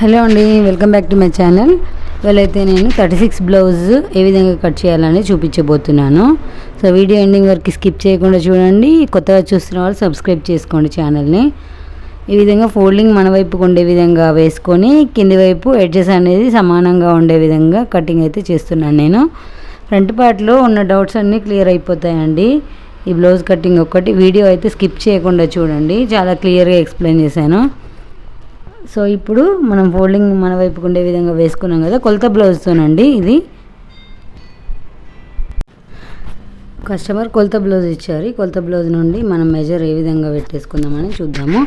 Hello అండి, welcome back to my channel. ఇవాళైతే నేను 36 బ్లౌజ్ ఏ విధంగా కట్ చేయాలని చూపించబోతున్నాను. సో వీడియో ఎండింగ్ వరకు స్కిప్ చేయకుండా చూడండి. కొత్తగా చూస్తున్న వాళ్ళు సబ్స్క్రైబ్ చేసుకోండి ఛానల్ని. ఈ విధంగా ఫోల్డింగ్ మన వైపుకు ఉండే విధంగా వేసుకొని కింది వైపు ఎడ్జెస్ అనేది సమానంగా ఉండే విధంగా కటింగ్ అయితే చేస్తున్నాను నేను. ఫ్రంట్ పార్ట్లో ఉన్న డౌట్స్ అన్నీ క్లియర్ అయిపోతాయండి. ఈ బ్లౌజ్ కటింగ్ ఒక్కటి వీడియో అయితే స్కిప్ చేయకుండా చూడండి, చాలా క్లియర్గా ఎక్స్ప్లెయిన్ చేశాను. సో ఇప్పుడు మనం ఫోల్డింగ్ మన వైపుకు ఉండే విధంగా వేసుకున్నాం కదా, కొలత బ్లౌజ్తోనండి. ఇది కస్టమర్ కొలత బ్లౌజ్ ఇచ్చారు. కొలత బ్లౌజ్ నుండి మనం మెజర్ ఏ విధంగా పెట్టేసుకుందామని చూద్దాము.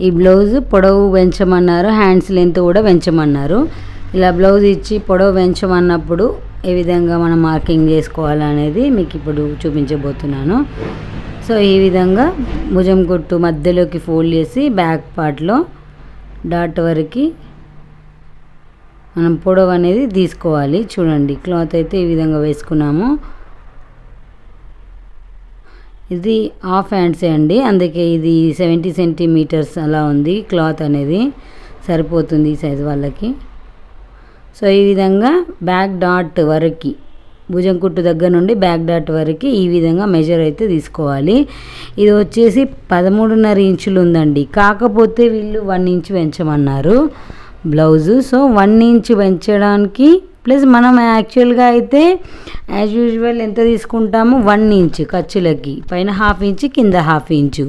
ఈ బ్లౌజ్ పొడవు పెంచమన్నారు, హ్యాండ్స్ లెంత్ కూడా పెంచమన్నారు. ఇలా బ్లౌజ్ ఇచ్చి పొడవు పెంచమన్నప్పుడు ఏ విధంగా మనం మార్కింగ్ చేసుకోవాలనేది మీకు ఇప్పుడు చూపించబోతున్నాను. సో ఈ విధంగా భుజం కుట్టు మధ్యలోకి ఫోల్డ్ చేసి బ్యాక్ పార్ట్లో డాట్ వరకు మనం పొడవు అనేది తీసుకోవాలి. చూడండి, క్లాత్ అయితే ఈ విధంగా వేసుకున్నాము. ఇది హాఫ్ హ్యాండ్సే అండి, అందుకే ఇది 70 సెంటీమీటర్స్ అలా ఉంది. క్లాత్ అనేది సరిపోతుంది ఈ సైజు వాళ్ళకి. సో ఈ విధంగా బ్యాక్ డాట్ వరకు, భుజం కుట్టు దగ్గర నుండి బ్యాక్ డాట్ వరకు ఈ విధంగా మెజర్ అయితే తీసుకోవాలి. ఇది వచ్చేసి 13.5 ఇంచులు ఉందండి. కాకపోతే వీళ్ళు 1 ఇంచు పెంచమన్నారు బ్లౌజు. సో 1 ఇంచు పెంచడానికి ప్లస్ మనం యాక్చువల్గా అయితే యాజ్ యూజువల్ ఎంత తీసుకుంటాము, 1 ఇంచు ఖర్చులకి, పైన 1/2 ఇంచు కింద 1/2 ఇంచు,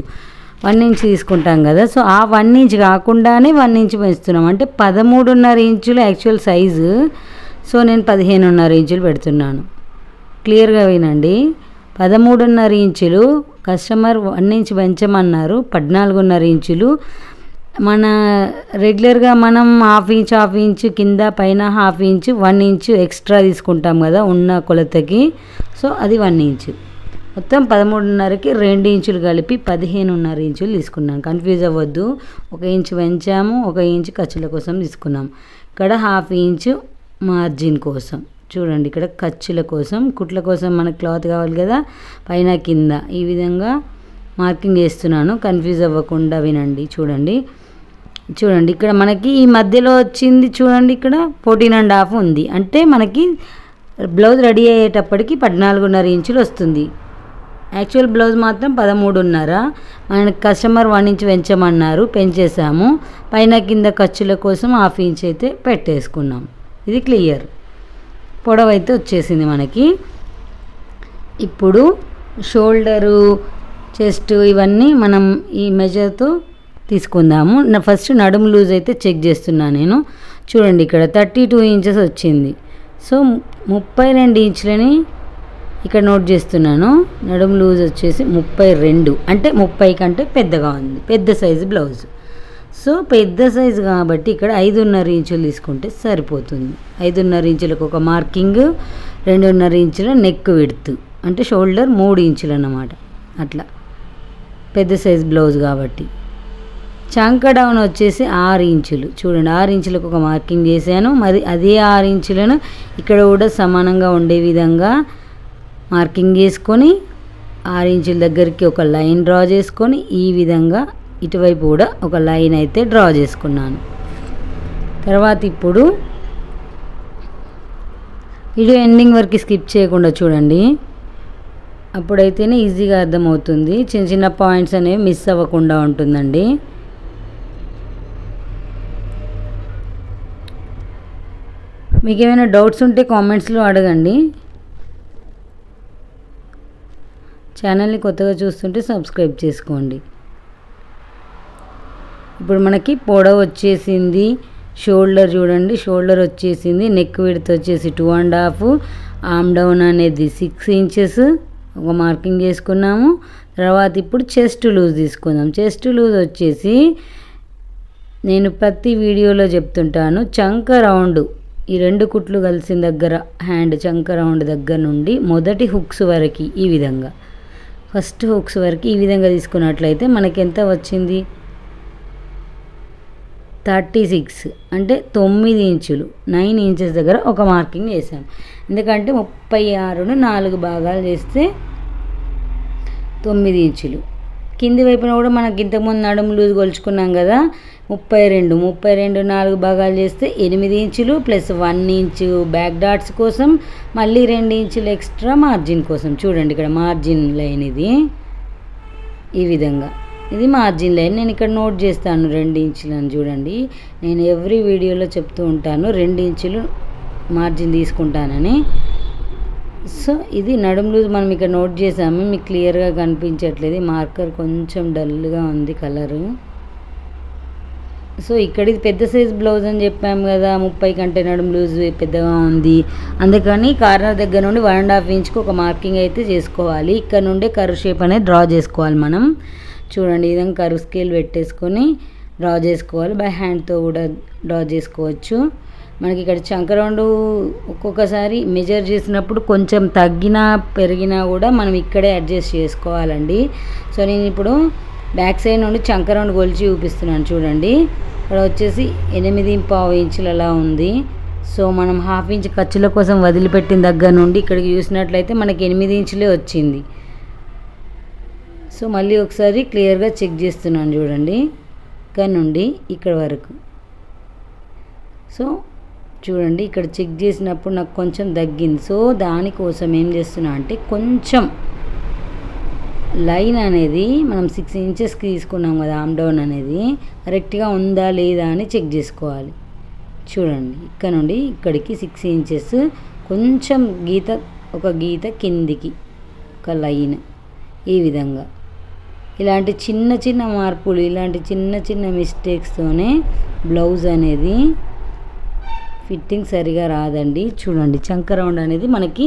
1 ఇంచు తీసుకుంటాం కదా. సో ఆ 1 ఇంచు కాకుండానే 1 ఇంచు పెంచుతున్నాం, అంటే 13.5 ఇంచులు యాక్చువల్ సైజు. సో నేను 15.5 ఇంచులు పెడుతున్నాను. క్లియర్గా వినండి, 13.5 ఇంచులు కస్టమర్ 1 ఇంచు పెంచమన్నారు. 14.5 ఇంచులు మన రెగ్యులర్గా మనం 1/2 ఇంచు కింద పైన 1/2 ఇంచు 1 ఇంచు ఎక్స్ట్రా తీసుకుంటాం కదా ఉన్న కొలతకి. సో అది 1 ఇంచు, మొత్తం 13.5కి 2 ఇంచులు కలిపి 15.5 ఇంచులు తీసుకున్నాను. కన్ఫ్యూజ్ అవ్వద్దు, 1 ఇంచు పెంచాము, 1 ఇంచు ఖర్చుల కోసం తీసుకున్నాం. ఇక్కడ 1/2 ఇంచు మార్జిన్ కోసం, చూడండి ఇక్కడ ఖర్చుల కోసం, కుట్ల కోసం మనకు క్లాత్ కావాలి కదా, పైన కింద ఈ విధంగా మార్కింగ్ చేస్తున్నాను. కన్ఫ్యూజ్ అవ్వకుండా వినండి. చూడండి ఇక్కడ మనకి ఈ మధ్యలో వచ్చింది చూడండి, ఇక్కడ 14.5 ఉంది, అంటే మనకి బ్లౌజ్ రెడీ అయ్యేటప్పటికి 14.5 ఇంచులు వస్తుంది. యాక్చువల్ బ్లౌజ్ మాత్రం 13.5. మనకి కస్టమర్ 1 ఇంచు పెంచమన్నారు, పెంచేసాము. పైన కింద ఖర్చుల కోసం 1/2 ఇంచ్ అయితే పెట్టేసుకున్నాం. ఇది క్లియర్. పొడవు అయితే వచ్చేసింది మనకి. ఇప్పుడు షోల్డరు, చెస్ట్ ఇవన్నీ మనం ఈ మెజర్తో తీసుకుందాము. ఫస్ట్ నడుము లూజ్ అయితే చెక్ చేస్తున్నాను నేను. చూడండి ఇక్కడ 32 ఇంచెస్ వచ్చింది. సో 32 ఇంచులని ఇక్కడ నోట్ చేస్తున్నాను. నడుము లూజ్ వచ్చేసి 32, అంటే 30 కంటే పెద్దగా ఉంది, పెద్ద సైజు బ్లౌజ్. సో పెద్ద సైజు కాబట్టి ఇక్కడ 5.5 ఇంచులు తీసుకుంటే సరిపోతుంది. 5.5 ఇంచులకు ఒక మార్కింగ్, 2.5 ఇంచుల నెక్ విడ్త్, అంటే షోల్డర్ 3 ఇంచులు అన్నమాట. అట్లా పెద్ద సైజు బ్లౌజ్ కాబట్టి. చంక డౌన్ వచ్చేసి 6 ఇంచులు. చూడండి 6 ఇంచులకు ఒక మార్కింగ్ చేశాను. మరి అదే 6 ఇంచులను ఇక్కడ కూడా సమానంగా ఉండే విధంగా మార్కింగ్ చేసుకొని 6 ఇంచుల దగ్గరికి ఒక లైన్ డ్రా చేసుకొని ఈ విధంగా ఇటువైపు కూడా ఒక లైన్ అయితే డ్రా చేసుకున్నాను. తర్వాత ఇప్పుడు వీడియో ఎండింగ్ వరకు స్కిప్ చేయకుండా చూడండి, అప్పుడైతేనే ఈజీగా అర్థమవుతుంది. చిన్న చిన్న పాయింట్స్ అనేవి మిస్ అవ్వకుండా ఉంటుందండి. మీకు ఏమైనా డౌట్స్ ఉంటే కామెంట్స్లో అడగండి. ఛానల్ని కొత్తగా చూస్తుంటే సబ్స్క్రైబ్ చేసుకోండి. ఇప్పుడు మనకి పొడవు వచ్చేసింది. షోల్డర్ చూడండి, షోల్డర్ వచ్చేసింది. నెక్ విడ్త్ వచ్చేసి 2.5, ఆర్మ్ డౌన్ అనేది 6 ఇంచెస్ ఒక మార్కింగ్ చేసుకున్నాము. తర్వాత ఇప్పుడు చెస్ట్ లూజ్ తీసుకుందాం. చెస్ట్ లూజ్ వచ్చేసి నేను ప్రతి వీడియోలో చెప్తుంటాను, చంక రౌండ్ ఈ 2 కుట్లు కలిసిన దగ్గర, హ్యాండ్ చంక రౌండ్ దగ్గర నుండి మొదటి హుక్స్ వరకు ఈ విధంగా, ఫస్ట్ హుక్స్ వరకు ఈ విధంగా తీసుకున్నట్లయితే మనకి ఎంత వచ్చింది, 36, అంటే 9 ఇంచులు, 9 ఇంచెస్ దగ్గర ఒక మార్కింగ్ వేసాం. ఎందుకంటే 36ను 4 భాగాలు చేస్తే 9 ఇంచులు. కింది వైపున కూడా మనకి ఇంతకుముందు నడుము లూజ్ కొలుచుకున్నాం కదా, 32 4 భాగాలు చేస్తే 8 ఇంచులు ప్లస్ 1 ఇంచు బ్యాక్ డాట్స్ కోసం, మళ్ళీ 2 ఇంచులు ఎక్స్ట్రా మార్జిన్ కోసం. చూడండి ఇక్కడ మార్జిన్ లైన్ ఇది, ఈ విధంగా ఇది మార్జిన్ లైన్. నేను ఇక్కడ నోట్ చేస్తాను 2 ఇంచులు అని. చూడండి నేను ఎవ్రీ వీడియోలో చెప్తూ ఉంటాను 2 ఇంచులు మార్జిన్ తీసుకుంటానని. సో ఇది నడుము లూజ్ మనం ఇక్కడ నోట్ చేసాము, మీకు క్లియర్గా కనిపించట్లేదు, మార్కర్ కొంచెం డల్గా ఉంది కలరు. సో ఇక్కడ ఇది పెద్ద సైజ్ బ్లౌజ్ అని చెప్పాము కదా, 30 కంటే నడుము లూజ్ పెద్దగా ఉంది, అందుకని కార్నర్ దగ్గర నుండి 1.5 ఇంచ్కి ఒక మార్కింగ్ అయితే చేసుకోవాలి. ఇక్కడ నుండే కర్వ్ షేప్ అనేది డ్రా చేసుకోవాలి మనం. చూడండి ఈ విధంగా కర్వ్ స్కేల్ పెట్టేసుకొని డ్రా చేసుకోవాలి. బై హ్యాండ్తో కూడా డ్రా చేసుకోవచ్చు. మనకి ఇక్కడ చంక రౌండ్ ఒక్కొక్కసారి మెజర్ చేసినప్పుడు కొంచెం తగ్గినా పెరిగినా కూడా మనం ఇక్కడే అడ్జస్ట్ చేసుకోవాలండి. సో నేను ఇప్పుడు బ్యాక్ సైడ్ నుండి చంక రౌండ్ కొలిచి చూపిస్తున్నాను. చూడండి ఇక్కడ వచ్చేసి 8.5 ఇంచులు అలా ఉంది. సో మనం 1/2 ఇంచ్ ఖర్చుల కోసం వదిలిపెట్టిన దగ్గర నుండి ఇక్కడికి చూసినట్లయితే మనకి 8 ఇంచులే వచ్చింది. సో మళ్ళీ ఒకసారి క్లియర్గా చెక్ చేస్తున్నాను. చూడండి ఇక్కడ నుండి ఇక్కడ వరకు. సో చూడండి ఇక్కడ చెక్ చేసినప్పుడు నాకు కొంచెం తగ్గింది. సో దానికోసం ఏం చేస్తున్నా అంటే కొంచెం లైన్ అనేది మనం 6 ఇంచెస్కి తీసుకున్నాం కదా, ఆమ్ డౌన్ అనేది కరెక్ట్గా ఉందా లేదా అని చెక్ చేసుకోవాలి. చూడండి ఇక్కడ నుండి ఇక్కడికి 6 ఇంచెస్ కొంచెం గీత, ఒక గీత కిందికి ఒక లైన్, ఈ విధంగా. ఇలాంటి చిన్న చిన్న మార్పులు, ఇలాంటి చిన్న చిన్న మిస్టేక్స్తోనే బ్లౌజ్ అనేది ఫిట్టింగ్ సరిగా రాదండి. చూడండి చంక రౌండ్ అనేది మనకి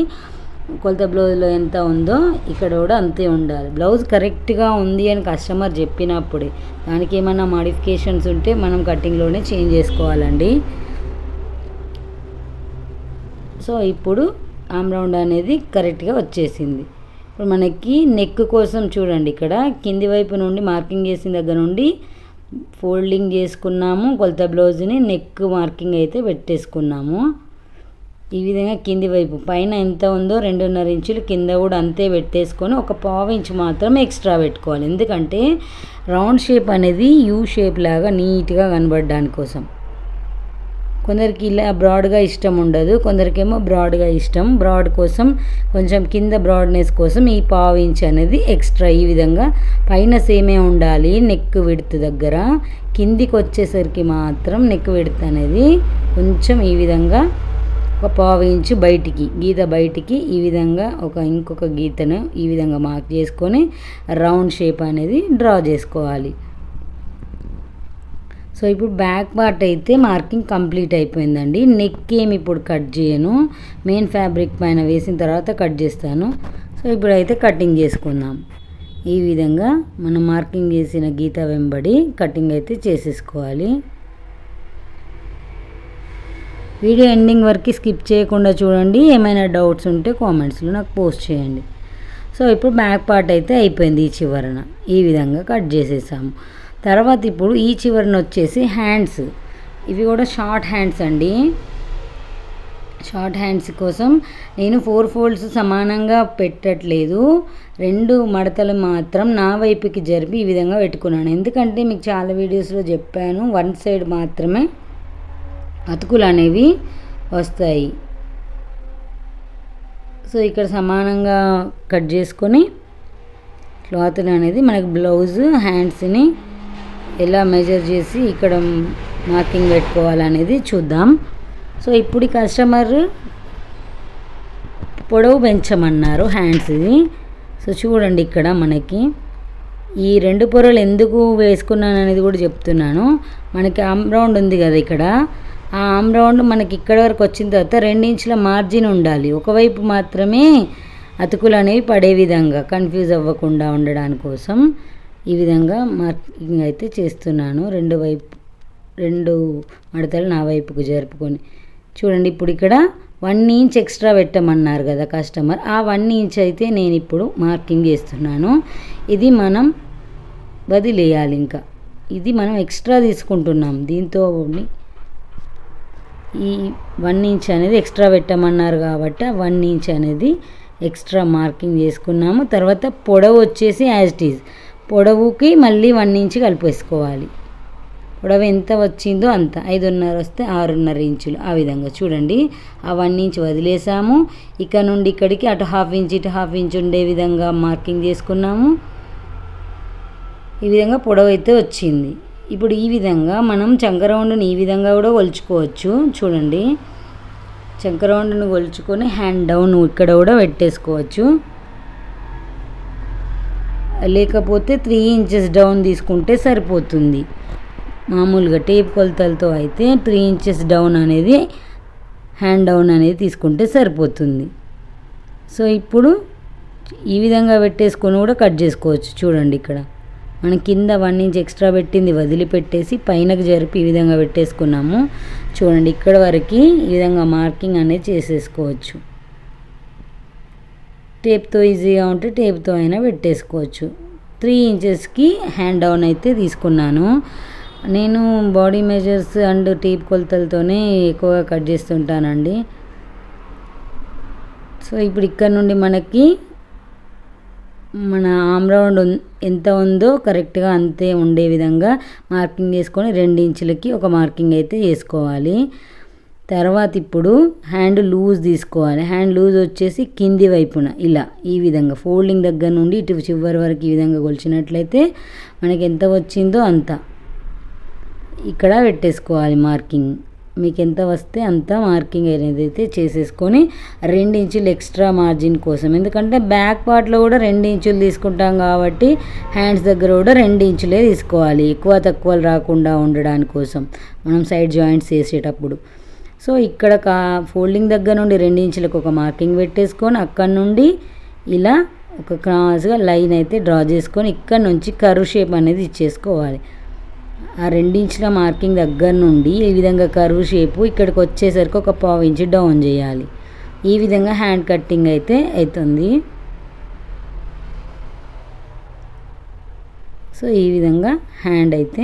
కొలత బ్లౌజ్లో ఎంత ఉందో ఇక్కడ కూడా అంతే ఉండాలి. బ్లౌజ్ కరెక్ట్గా ఉంది అని కస్టమర్ చెప్పినప్పుడే, దానికి ఏమైనా మాడిఫికేషన్స్ ఉంటే మనం కటింగ్లోనే చేంజ్ చేసుకోవాలండి. సో ఇప్పుడు ఆమ్ రౌండ్ అనేది కరెక్ట్గా వచ్చేసింది. ఇప్పుడు మనకి నెక్ కోసం చూడండి ఇక్కడ కింది వైపు నుండి మార్కింగ్ చేసిన దగ్గర నుండి ఫోల్డింగ్ చేసుకున్నాము, కొలత బ్లౌజ్ని నెక్ మార్కింగ్ అయితే పెట్టేసుకున్నాము. ఈ విధంగా కింది వైపు పైన ఎంత ఉందో 2.5 ఇంచులు కింద కూడా అంతే పెట్టేసుకొని ఒక 1/2 ఇంచు మాత్రం ఎక్స్ట్రా పెట్టుకోవాలి. ఎందుకంటే రౌండ్ షేప్ అనేది యూ షేప్ లాగా నీట్గా కనబడడానికి కోసం. కొందరికి ఇలా బ్రాడ్గా ఇష్టం ఉండదు, కొందరికేమో బ్రాడ్గా ఇష్టం. బ్రాడ్ కోసం కొంచెం కింద బ్రాడ్నెస్ కోసం ఈ 1/2 ఇంచ్ అనేది ఎక్స్ట్రా. ఈ విధంగా పైన సేమే ఉండాలి నెక్ విడ్త్ దగ్గర, కిందికి వచ్చేసరికి మాత్రం నెక్ విడ్త్ అనేది కొంచెం ఈ విధంగా ఒక 1/2 ఇంచు బయటికి, గీత బయటికి ఈ విధంగా ఇంకొక గీతను ఈ విధంగా మార్క్ చేసుకొని రౌండ్ షేప్ అనేది డ్రా చేసుకోవాలి. సో ఇప్పుడు బ్యాక్ పార్ట్ అయితే మార్కింగ్ కంప్లీట్ అయిపోయిందండి. నెక్ ఏమి ఇప్పుడు కట్ చేయను, మెయిన్ ఫ్యాబ్రిక్ పైన వేసిన తర్వాత కట్ చేస్తాను. సో ఇప్పుడైతే కటింగ్ చేసుకుందాం. ఈ విధంగా మనం మార్కింగ్ చేసిన గీత వెంబడి కటింగ్ అయితే చేసేసుకోవాలి. వీడియో ఎండింగ్ వరకు స్కిప్ చేయకుండా చూడండి. ఏమైనా డౌట్స్ ఉంటే కామెంట్స్లో నాకు పోస్ట్ చేయండి. సో ఇప్పుడు బ్యాక్ పార్ట్ అయితే అయిపోయింది. ఈ చివరన ఈ విధంగా కట్ చేసేసాము. తర్వాత ఇప్పుడు ఈ చివరన వచ్చేసి హ్యాండ్స్, ఇవి కూడా షార్ట్ హ్యాండ్స్ అండి. షార్ట్ హ్యాండ్స్ కోసం నేను 4 ఫోల్డ్స్ సమానంగా పెట్టట్లేదు, 2 మడతలు మాత్రం నా వైపుకి జరిపి ఈ విధంగా పెట్టుకున్నాను. ఎందుకంటే మీకు చాలా వీడియోస్లో చెప్పాను, 1 సైడ్ మాత్రమే అతుకులు అనేవి వస్తాయి. సో ఇక్కడ సమానంగా కట్ చేసుకొని క్లాత్ని అనేది మనకి బ్లౌజ్ హ్యాండ్స్ని ఎలా మెజర్ చేసి ఇక్కడ మార్కింగ్ పెట్టుకోవాలనేది చూద్దాం. సో ఇప్పుడు కస్టమర్ పొడవు పెంచమన్నారు హ్యాండ్స్ది. సో చూడండి ఇక్కడ మనకి ఈ 2 పొరలు ఎందుకు వేసుకున్నాను అనేది కూడా చెప్తున్నాను. మనకి ఆమ్ రౌండ్ ఉంది కదా ఇక్కడ, ఆ ఆమ్ రౌండ్ మనకి ఇక్కడ వరకు వచ్చిన తర్వాత 2 ఇంచుల మార్జిన్ ఉండాలి. ఒకవైపు మాత్రమే అతుకులు అనేవి పడే విధంగా కన్ఫ్యూజ్ అవ్వకుండా ఉండడానికి కోసం ఈ విధంగా మార్కింగ్ అయితే చేస్తున్నాను. 2 మడతలు నా వైపుకు జరుపుకొని చూడండి. ఇప్పుడు ఇక్కడ 1 ఇంచ్ ఎక్స్ట్రా పెట్టమన్నారు కదా కస్టమర్, ఆ 1 ఇంచ్ అయితే నేను ఇప్పుడు మార్కింగ్ చేస్తున్నాను. ఇది మనం వదిలేయాలి, ఇంకా ఇది మనం ఎక్స్ట్రా తీసుకుంటున్నాం. దీంతో ఈ 1 ఇంచ్ అనేది ఎక్స్ట్రా పెట్టమన్నారు కాబట్టి 1 ఇంచ్ అనేది ఎక్స్ట్రా మార్కింగ్ చేసుకున్నాము. తర్వాత పొడవు వచ్చేసి యాజ్ ఇట్ ఈజ్ పొడవుకి మళ్ళీ 1 ఇంచ్ కలిపేసుకోవాలి. పొడవు ఎంత వచ్చిందో అంత 5.5 వస్తే 6.5 ఇంచులు ఆ విధంగా చూడండి. ఆ 1 ఇంచ్ వదిలేసాము. ఇక్కడ నుండి ఇక్కడికి అటు 1/2 ఇంచ్ ఇటు 1/2 ఇంచ్ ఉండే విధంగా మార్కింగ్ చేసుకున్నాము. ఈ విధంగా పొడవు అయితే వచ్చింది. ఇప్పుడు ఈ విధంగా మనం చంక రౌండ్ని ఈ విధంగా కూడా కొలుచుకోవచ్చు. చూడండి, చంక రౌండ్ని కొలుచుకొని హ్యాండ్ డౌన్ ఇక్కడ కూడా పెట్టేసుకోవచ్చు. లేకపోతే 3 ఇంచెస్ డౌన్ తీసుకుంటే సరిపోతుంది. మామూలుగా టేప్ కొలతలతో అయితే 3 ఇంచెస్ డౌన్ అనేది హ్యాండ్ డౌన్ అనేది తీసుకుంటే సరిపోతుంది. సో ఇప్పుడు ఈ విధంగా పెట్టేసుకొని కూడా కట్ చేసుకోవచ్చు. చూడండి, ఇక్కడ మనం కింద 1 ఇంచ్ ఎక్స్ట్రా పెట్టింది వదిలిపెట్టేసి పైనకు జరిపి ఈ విధంగా పెట్టేసుకున్నాము. చూడండి, ఇక్కడ వరకు ఈ విధంగా మార్కింగ్ అనేది చేసేసుకోవచ్చు. టేప్తో ఈజీగా ఉంటే టేప్తో అయినా పెట్టేసుకోవచ్చు. 3 ఇంచెస్కి హ్యాండ్ డౌన్ అయితే తీసుకున్నాను. నేను బాడీ మెజర్స్ అండ్ టేప్ కొలతలతోనే ఎక్కువగా కట్ చేస్తుంటానండి. సో ఇప్పుడు ఇక్కడ నుండి మనకి మన ఆమ్ రౌండ్ ఎంత ఉందో కరెక్ట్గా అంతే ఉండే విధంగా మార్కింగ్ చేసుకొని 2 ఇంచులకి ఒక మార్కింగ్ అయితే చేసుకోవాలి. తర్వాత ఇప్పుడు హ్యాండ్ లూజ్ తీసుకోవాలి. హ్యాండ్ లూజ్ వచ్చేసి కింది వైపున ఇలా ఈ విధంగా ఫోల్డింగ్ దగ్గర నుండి ఇటు చివరి వరకు ఈ విధంగా కొలిచినట్లయితే మనకి ఎంత వచ్చిందో అంత ఇక్కడ పెట్టేసుకోవాలి మార్కింగ్. మీకు ఎంత వస్తే అంత మార్కింగ్ అనేది అయితే చేసేసుకొని 2 ఇంచులు ఎక్స్ట్రా మార్జిన్ కోసం, ఎందుకంటే బ్యాక్ పార్ట్లో కూడా 2 ఇంచులు తీసుకుంటాం కాబట్టి హ్యాండ్స్ దగ్గర కూడా 2 ఇంచులే తీసుకోవాలి, ఎక్కువ తక్కువలు రాకుండా ఉండడానికి కోసం మనం సైడ్ జాయింట్స్ వేసేటప్పుడు. సో ఇక్కడ ఫోల్డింగ్ దగ్గర నుండి 2 ఇంచులకు ఒక మార్కింగ్ పెట్టేసుకొని అక్కడ నుండి ఇలా ఒక క్రాస్గా లైన్ అయితే డ్రా చేసుకొని ఇక్కడ నుంచి కర్వ్ షేప్ అనేది ఇచ్చేసుకోవాలి. ఆ 2 ఇంచుల మార్కింగ్ దగ్గర నుండి ఈ విధంగా కర్వ్ షేపు ఇక్కడికి వచ్చేసరికి ఒక 1/2 ఇంచ్ డౌన్ చేయాలి. ఈ విధంగా హ్యాండ్ కట్టింగ్ అయితే అవుతుంది. సో ఈ విధంగా హ్యాండ్ అయితే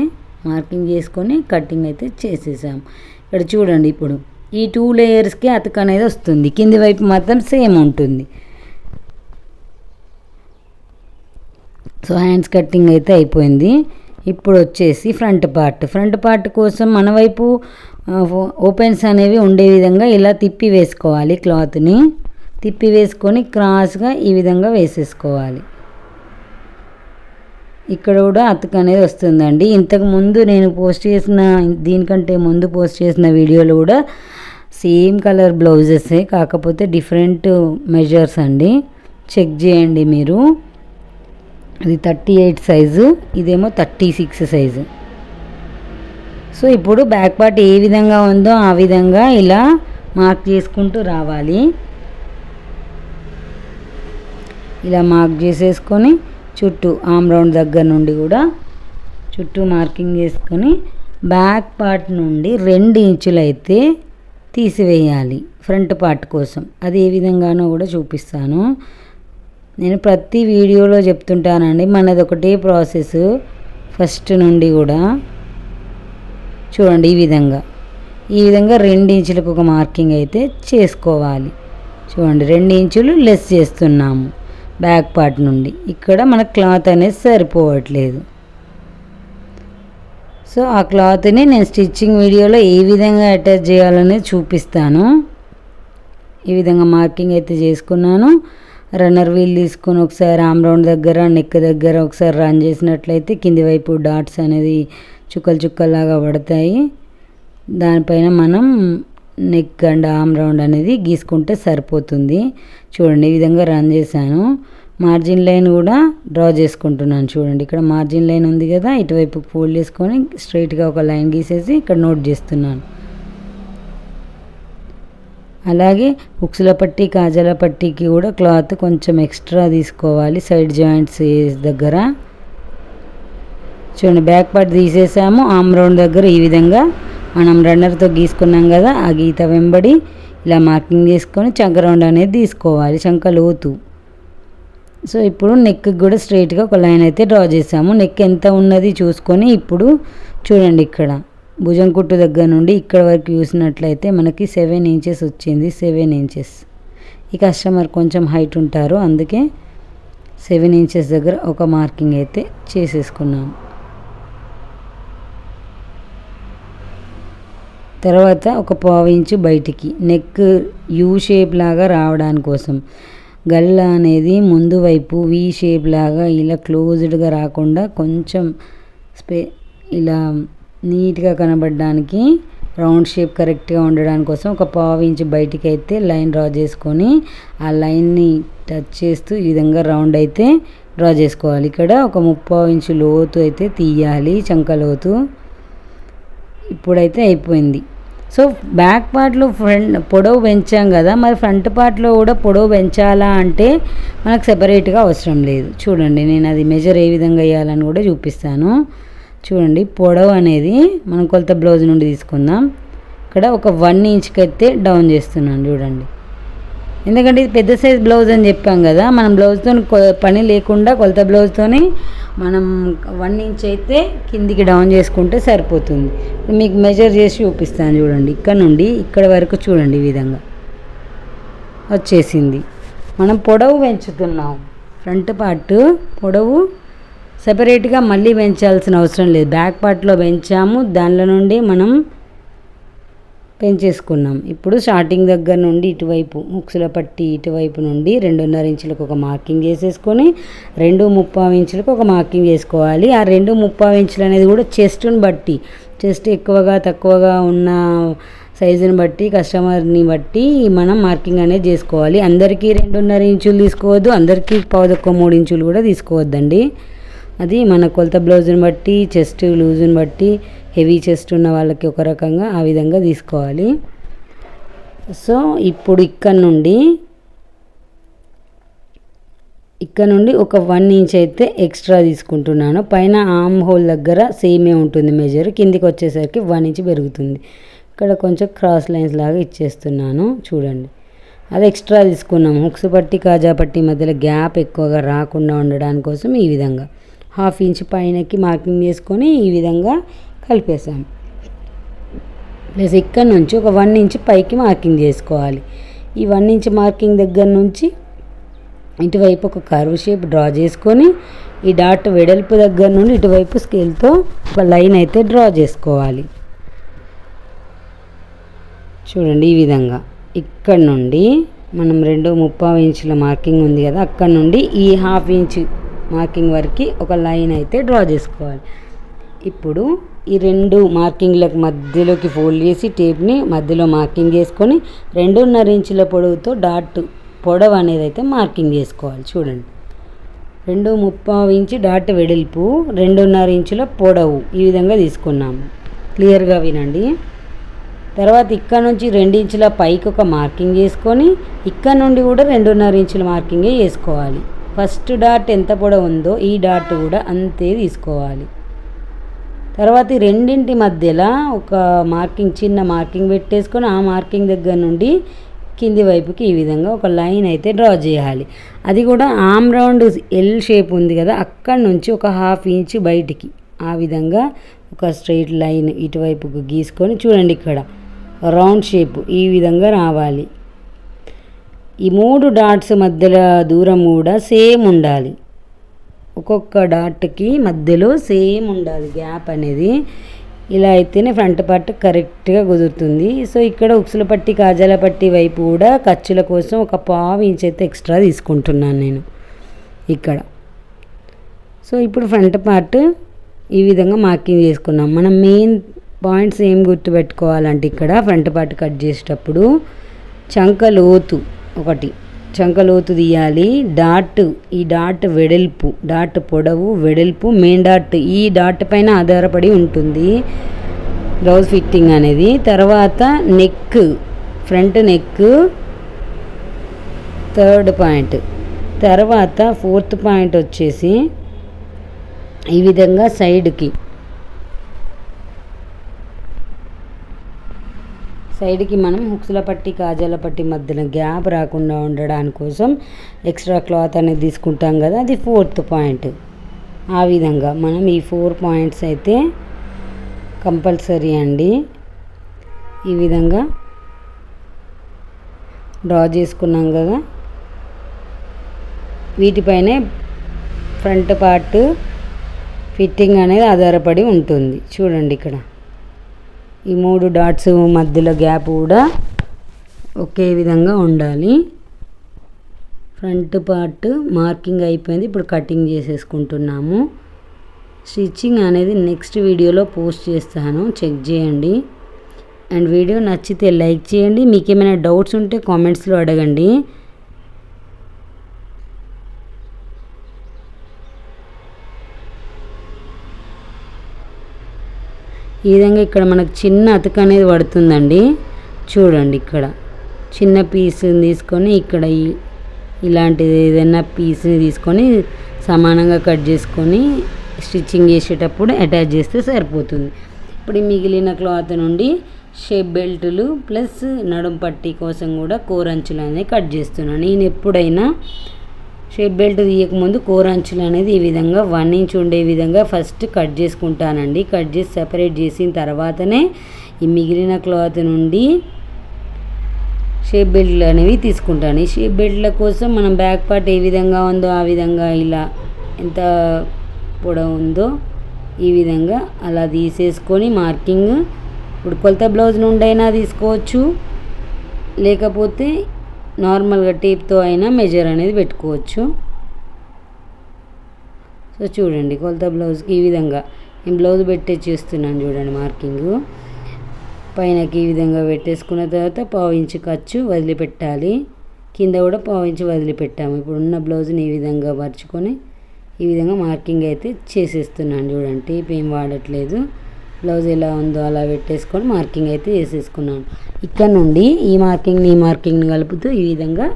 మార్కింగ్ చేసుకొని కటింగ్ అయితే చేసేసాం. ఇక్కడ చూడండి, ఇప్పుడు ఈ 2 లేయర్స్కి అతుకు అనేది వస్తుంది, కింది వైపు మాత్రం సేమ్ ఉంటుంది. సో హ్యాండ్స్ కట్టింగ్ అయితే అయిపోయింది. ఇప్పుడు వచ్చేసి ఫ్రంట్ పార్ట్ కోసం మన వైపు ఓపెన్స్ అనేవి ఉండే విధంగా ఇలా తిప్పి వేసుకోవాలి. క్లాత్ని తిప్పి వేసుకొని క్రాస్గా ఈ విధంగా వేసేసుకోవాలి. ఇక్కడ కూడా అతుకు అనేది వస్తుందండి. ఇంతకు ముందు నేను దీనికంటే ముందు పోస్ట్ చేసిన వీడియోలో కూడా సేమ్ కలర్ బ్లౌజెసే, కాకపోతే డిఫరెంట్ మెజర్స్ అండి. చెక్ చేయండి మీరు. ఇది 38 సైజు, ఇదేమో 36 సైజు. సో ఇప్పుడు బ్యాక్ పార్ట్ ఏ విధంగా ఉందో ఆ విధంగా ఇలా మార్క్ చేసుకుంటూ రావాలి. ఇలా మార్క్ చేసేసుకొని చుట్టూ ఆమ్ రౌండ్ దగ్గర నుండి కూడా చుట్టూ మార్కింగ్ చేసుకొని బ్యాక్ పార్ట్ నుండి 2 ఇంచులు అయితే తీసివేయాలి ఫ్రంట్ పార్ట్ కోసం. అది ఏ విధంగానో కూడా చూపిస్తాను. నేను ప్రతి వీడియోలో చెప్తుంటానండి, మనది ఒకటే ప్రాసెస్ ఫస్ట్ నుండి కూడా. చూడండి, ఈ విధంగా 2 ఇంచులకు ఒక మార్కింగ్ అయితే చేసుకోవాలి. చూడండి, 2 ఇంచులు లెస్ చేస్తున్నాము బ్యాక్ పార్ట్ నుండి. ఇక్కడ మన క్లాత్ అనేది సరిపోవట్లేదు. సో ఆ క్లాత్ని నేను స్టిచ్చింగ్ వీడియోలో ఏ విధంగా అటాచ్ చేయాలనేది చూపిస్తాను. ఈ విధంగా మార్కింగ్ అయితే చేసుకున్నాను. రన్నర్ వీల్ తీసుకొని ఒకసారి ఆమ్ రౌండ్ దగ్గర నెక్ దగ్గర ఒకసారి రన్ చేసినట్లయితే కింది వైపు డాట్స్ అనేది చుక్కల్లాగా పడతాయి. దానిపైన మనం నెక్ అండ్ ఆమ్ రౌండ్ అనేది గీసుకుంటే సరిపోతుంది. చూడండి, ఈ విధంగా రన్ చేశాను. మార్జిన్ లైన్ కూడా డ్రా చేసుకుంటున్నాను. చూడండి, ఇక్కడ మార్జిన్ లైన్ ఉంది కదా, ఇటువైపు ఫోల్డ్ చేసుకొని స్ట్రైట్గా ఒక లైన్ గీసేసి ఇక్కడ నోట్ చేస్తున్నాను. అలాగే ఉక్సుల పట్టీ కాజాల పట్టీకి కూడా క్లాత్ కొంచెం ఎక్స్ట్రా తీసుకోవాలి సైడ్ జాయింట్స్ దగ్గర. చూడండి, బ్యాక్ పార్ట్ తీసేసాము. ఆమ్ రౌండ్ దగ్గర ఈ విధంగా మనం రన్నర్తో గీసుకున్నాం కదా, ఆ గీత వెంబడి ఇలా మార్కింగ్ చేసుకొని చంక రౌండ్ అనేది తీసుకోవాలి, చంక లోతు. సో ఇప్పుడు నెక్ కూడా స్ట్రైట్గా ఒక లైన్ అయితే డ్రా చేసాము. నెక్ ఎంత ఉన్నది చూసుకొని ఇప్పుడు చూడండి, ఇక్కడ భుజం కుట్టు దగ్గర నుండి ఇక్కడ వరకు చూసినట్లయితే మనకి 7 ఇంచెస్ వచ్చింది. 7 ఇంచెస్. ఈ కస్టమర్ కొంచెం హైట్ ఉంటారు, అందుకే 7 ఇంచెస్ దగ్గర ఒక మార్కింగ్ అయితే చేసేసుకున్నాము. తర్వాత ఒక పావు ఇంచు బయటికి నెక్ యూ షేప్ లాగా రావడానికి కోసం గల్ల అనేది ముందు వైపు వి షేప్ లాగా ఇలా క్లోజ్డ్గా రాకుండా కొంచెం ఇలా నీట్గా కనబడడానికి రౌండ్ షేప్ కరెక్ట్గా ఉండడానికి కోసం ఒక పావు ఇంచు బయటికి అయితే లైన్ డ్రా చేసుకొని ఆ లైన్ని టచ్ చేస్తూ ఈ విధంగా రౌండ్ అయితే డ్రా చేసుకోవాలి. ఇక్కడ ఒక 3/4 ఇంచు లోతు అయితే తీయాలి, చంక లోతు. ఇప్పుడైతే అయిపోయింది. సో బ్యాక్ పార్ట్లో పొడవు పెంచాం కదా, మరి ఫ్రంట్ పార్ట్లో కూడా పొడవు పెంచాలా అంటే మనకు సెపరేట్గా అవసరం లేదు. చూడండి, నేను అది మెజర్ ఏ విధంగా వేయాలని కూడా చూపిస్తాను. చూడండి, పొడవు అనేది మనం కొలత బ్లౌజ్ నుండి తీసుకుందాం. ఇక్కడ ఒక 1 ఇంచ్కి అయితే డౌన్ చేస్తున్నాను. చూడండి, ఎందుకంటే ఇది పెద్ద సైజ్ బ్లౌజ్ అని చెప్పాం కదా, మనం బ్లౌజ్తో పని లేకుండా కొలత బ్లౌజ్తో మనం 1 ఇంచ్ అయితే కిందికి డౌన్ చేసుకుంటే సరిపోతుంది. మీకు మెజర్ చేసి చూపిస్తాను. చూడండి, ఇక్కడ నుండి ఇక్కడ వరకు చూడండి, ఈ విధంగా వచ్చేసింది. మనం పొడవు పెంచుతున్నాం, ఫ్రంట్ పార్ట్ పొడవు సెపరేట్గా మళ్ళీ పెంచాల్సిన అవసరం లేదు. బ్యాక్ పార్ట్లో పెంచాము, దానిలో నుండి మనం పెంచేసుకున్నాం. ఇప్పుడు స్టార్టింగ్ దగ్గర నుండి ఇటువైపు ముక్సుల పట్టి ఇటువైపు నుండి 2.5 ఇంచులకు ఒక మార్కింగ్ చేసేసుకొని 2.75 ఇంచులకు ఒక మార్కింగ్ చేసుకోవాలి. ఆ 2.75 ఇంచులు అనేది కూడా చెస్ట్ని బట్టి, చెస్ట్ ఎక్కువగా తక్కువగా ఉన్న సైజుని బట్టి కస్టమర్ని బట్టి మనం మార్కింగ్ అనేది చేసుకోవాలి. అందరికీ 2.5 ఇంచులు తీసుకోవద్దు, అందరికీ 1.3 ఇంచులు కూడా తీసుకోవద్దండి. అది మన కొలత బ్లౌజ్ని బట్టి, చెస్ట్ లూజుని బట్టి, హెవీ చెస్ట్ ఉన్న వాళ్ళకి ఒక రకంగా ఆ విధంగా తీసుకోవాలి. సో ఇప్పుడు ఇక్కడ నుండి ఒక 1 ఇంచ్ అయితే ఎక్స్ట్రా తీసుకుంటున్నాను. పైన ఆర్మ్ హోల్ దగ్గర సేమే ఉంటుంది మెజర్, కిందికి వచ్చేసరికి 1 ఇంచ్ పెరుగుతుంది. ఇక్కడ కొంచెం క్రాస్ లైన్స్ లాగా ఇచ్చేస్తున్నాను. చూడండి, అది ఎక్స్ట్రా తీసుకున్నాము. హుక్స్ పట్టి కాజా పట్టి మధ్యలో గ్యాప్ ఎక్కువగా రాకుండా ఉండడానికి కోసం ఈ విధంగా 1/2 ఇంచ్ పైనకి మార్కింగ్ చేసుకొని ఈ విధంగా కలిపేసాం. ప్లస్ ఇక్కడ నుంచి ఒక 1 ఇంచ్ పైకి మార్కింగ్ చేసుకోవాలి. ఈ 1 ఇంచ్ మార్కింగ్ దగ్గర నుంచి ఇటువైపు ఒక కర్వ్ షేప్ డ్రా చేసుకొని ఈ డాట్ వెడల్పు దగ్గర నుండి ఇటువైపు స్కేల్తో ఒక లైన్ అయితే డ్రా చేసుకోవాలి. చూడండి, ఈ విధంగా ఇక్కడ నుండి మనం 2.75 ఇంచుల మార్కింగ్ ఉంది కదా, అక్కడ నుండి ఈ 1/2 ఇంచ్ మార్కింగ్ వరకు ఒక లైన్ అయితే డ్రా చేసుకోవాలి. ఇప్పుడు ఈ 2 మార్కింగ్లకు మధ్యలోకి ఫోల్డ్ చేసి టేప్ని మధ్యలో మార్కింగ్ చేసుకొని 2.5 ఇంచుల పొడవుతో డాట్ పొడవు అనేది అయితే మార్కింగ్ చేసుకోవాలి. చూడండి, 2.75 ఇంచు డాట్ వెడల్పు, 2.5 ఇంచుల పొడవు ఈ విధంగా తీసుకున్నాము. క్లియర్గా వినండి. తర్వాత ఇక్కడ నుంచి 2 ఇంచుల పైకి ఒక మార్కింగ్ చేసుకొని ఇక్కడ నుండి కూడా 2.5 ఇంచుల మార్కింగే చేసుకోవాలి. ఫస్ట్ డాట్ ఎంత పొడవు ఉందో ఈ డాట్ కూడా అంతే తీసుకోవాలి. తర్వాత ఈ రెండింటి మధ్యలో ఒక మార్కింగ్, చిన్న మార్కింగ్ పెట్టేసుకొని ఆ మార్కింగ్ దగ్గర నుండి కింది వైపుకి ఈ విధంగా ఒక లైన్ అయితే డ్రా చేయాలి. అది కూడా ఆమ్ రౌండ్ ఎల్ షేప్ ఉంది కదా, అక్కడ నుంచి ఒక 1/2 ఇంచ్ బయటికి ఆ విధంగా ఒక స్ట్రైట్ లైన్ ఇటువైపుకు గీసుకొని చూడండి, ఇక్కడ రౌండ్ షేప్ ఈ విధంగా రావాలి. ఈ 3 డాట్స్ మధ్యలో దూరం కూడా సేమ్ ఉండాలి. ఒక్కొక్క డాట్కి మధ్యలో సేమ్ ఉండాలి గ్యాప్ అనేది. ఇలా అయితేనే ఫ్రంట్ పార్ట్ కరెక్ట్గా కుదురుతుంది. సో ఇక్కడ ఉక్సుల పట్టి కాజాల పట్టి వైపు కూడా ఖర్చుల కోసం ఒక 1/2 ఇంచ్ అయితే ఎక్స్ట్రా తీసుకుంటున్నాను నేను ఇక్కడ. సో ఇప్పుడు ఫ్రంట్ పార్ట్ ఈ విధంగా మార్కింగ్ చేసుకున్నాం. మనం మెయిన్ పాయింట్స్ ఏం గుర్తుపెట్టుకోవాలంటే ఇక్కడ ఫ్రంట్ పార్ట్ కట్ చేసేటప్పుడు చంక లోతు ఒకటి, చంక లోతు తీయాలి. ఈ డాట్ వెడల్పు, డాట్ పొడవు వెడల్పు, మెయిన్ డాట్ ఈ డాట్ పైన ఆధారపడి ఉంటుంది బ్లౌజ్ ఫిట్టింగ్ అనేది. తర్వాత neck, front neck 3rd point. తర్వాత 4th పాయింట్ వచ్చేసి ఈ విధంగా సైడ్కి మనం హుక్స్ల పట్టి కాజాల పట్టి మధ్యన గ్యాప్ రాకుండా ఉండడానికి కోసం ఎక్స్ట్రా క్లాత్ అనేది తీసుకుంటాం కదా, అది 4th పాయింట్. ఆ విధంగా మనం ఈ 4 పాయింట్స్ అయితే కంపల్సరీ అండి. ఈ విధంగా డ్రా చేసుకున్నాం కదా, వీటిపైనే ఫ్రంట్ పార్ట్ ఫిట్టింగ్ అనేది ఆధారపడి ఉంటుంది. చూడండి, ఇక్కడ ఈ 3 డాట్స్ మధ్యలో గ్యాప్ కూడా ఒకే విధంగా ఉండాలి. ఫ్రంట్ పార్ట్ మార్కింగ్ అయిపోయింది. ఇప్పుడు కటింగ్ చేసేసుకుంటున్నాము. స్టిచ్చింగ్ అనేది నెక్స్ట్ వీడియోలో పోస్ట్ చేస్తాను, చెక్ చేయండి. అండ్ వీడియో నచ్చితే లైక్ చేయండి. మీకు ఏమైనా డౌట్స్ ఉంటే కామెంట్స్లో అడగండి. ఈ విధంగా ఇక్కడ మనకు చిన్న అతుకు అనేది పడుతుందండి. చూడండి, ఇక్కడ చిన్న పీస్ని తీసుకొని ఇక్కడ ఇలాంటిది ఏదైనా పీస్ని తీసుకొని సమానంగా కట్ చేసుకొని స్టిచ్చింగ్ చేసేటప్పుడు అటాచ్ చేస్తే సరిపోతుంది. ఇప్పుడు మిగిలిన క్లాత్ నుండి షేప్ బెల్టులు ప్లస్ నడుం పట్టీ కోసం కూడా కోరంచులు అనేది కట్ చేస్తున్నాను. నేను ఎప్పుడైనా షేప్ బెల్ట్ తీయకముందు కోరంచులు అనేది ఈ విధంగా 1 ఇంచ్ ఉండే విధంగా ఫస్ట్ కట్ చేసుకుంటానండి. కట్ చేసి సెపరేట్ చేసిన తర్వాతనే ఈ మిగిలిన క్లాత్ నుండి షేప్ బెల్ట్లు అనేవి తీసుకుంటాను. ఈ షేప్ బెల్ట్ల కోసం మనం బ్యాక్ పార్ట్ ఏ విధంగా ఉందో ఆ విధంగా ఇలా ఎంత పొడవు ఉందో ఈ విధంగా అలా తీసేసుకొని మార్కింగ్ ఇప్పుడు కొలత బ్లౌజ్ నుండి అయినా తీసుకోవచ్చు, లేకపోతే నార్మల్గా టేప్తో అయినా మెజర్ అనేది పెట్టుకోవచ్చు. సో చూడండి, కొలత బ్లౌజ్కి ఈ విధంగా నేను బ్లౌజ్ పెట్టే చేస్తున్నాను. చూడండి, మార్కింగ్ పైనకి ఈ విధంగా పెట్టేసుకున్న తర్వాత 1/2 ఇంచ్ ఖర్చు వదిలిపెట్టాలి. కింద కూడా 1/2 ఇంచ్ వదిలిపెట్టాము. ఇప్పుడు ఉన్న బ్లౌజ్ని ఈ విధంగా పరుచుకొని ఈ విధంగా మార్కింగ్ అయితే చేసేస్తున్నాను. చూడండి, టేప్ ఏం వాడట్లేదు. బ్లౌజ్ ఎలా ఉందో అలా పెట్టేసుకొని మార్కింగ్ అయితే వేసేసుకున్నాను. ఇక్కడ నుండి ఈ మార్కింగ్ని కలుపుతూ ఈ విధంగా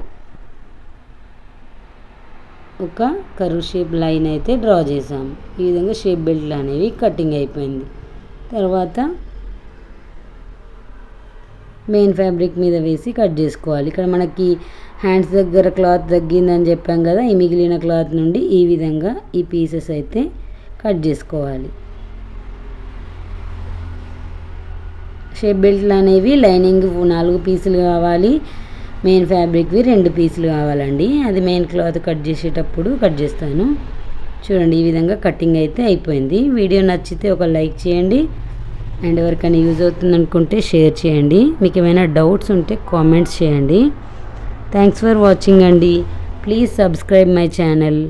ఒక కర్వ్ షేప్ లైన్ అయితే డ్రా చేసాము. ఈ విధంగా షేప్ బెల్ట్లు అనేవి కటింగ్ అయిపోయింది. తర్వాత మెయిన్ ఫ్యాబ్రిక్ మీద వేసి కట్ చేసుకోవాలి. ఇక్కడ మనకి హ్యాండ్స్ దగ్గర క్లాత్ తగ్గిందని చెప్పాం కదా, ఈ మిగిలిన క్లాత్ నుండి ఈ విధంగా ఈ పీసెస్ అయితే కట్ చేసుకోవాలి. షేప్ బెల్ట్లు అనేవి లైనింగ్ 4 పీసులు కావాలి, మెయిన్ ఫ్యాబ్రిక్వి 2 పీసులు కావాలండి. అది మెయిన్ క్లాత్ కట్ చేసేటప్పుడు కట్ చేస్తాను. చూడండి, ఈ విధంగా కటింగ్ అయితే అయిపోయింది. వీడియో నచ్చితే ఒక లైక్ చేయండి. అండ్ ఎవరికైనా యూజ్ అవుతుంది అనుకుంటే షేర్ చేయండి. మీకు ఏమైనా డౌట్స్ ఉంటే కామెంట్స్ చేయండి. థ్యాంక్స్ ఫర్ వాచింగ్ అండి. Please subscribe my channel.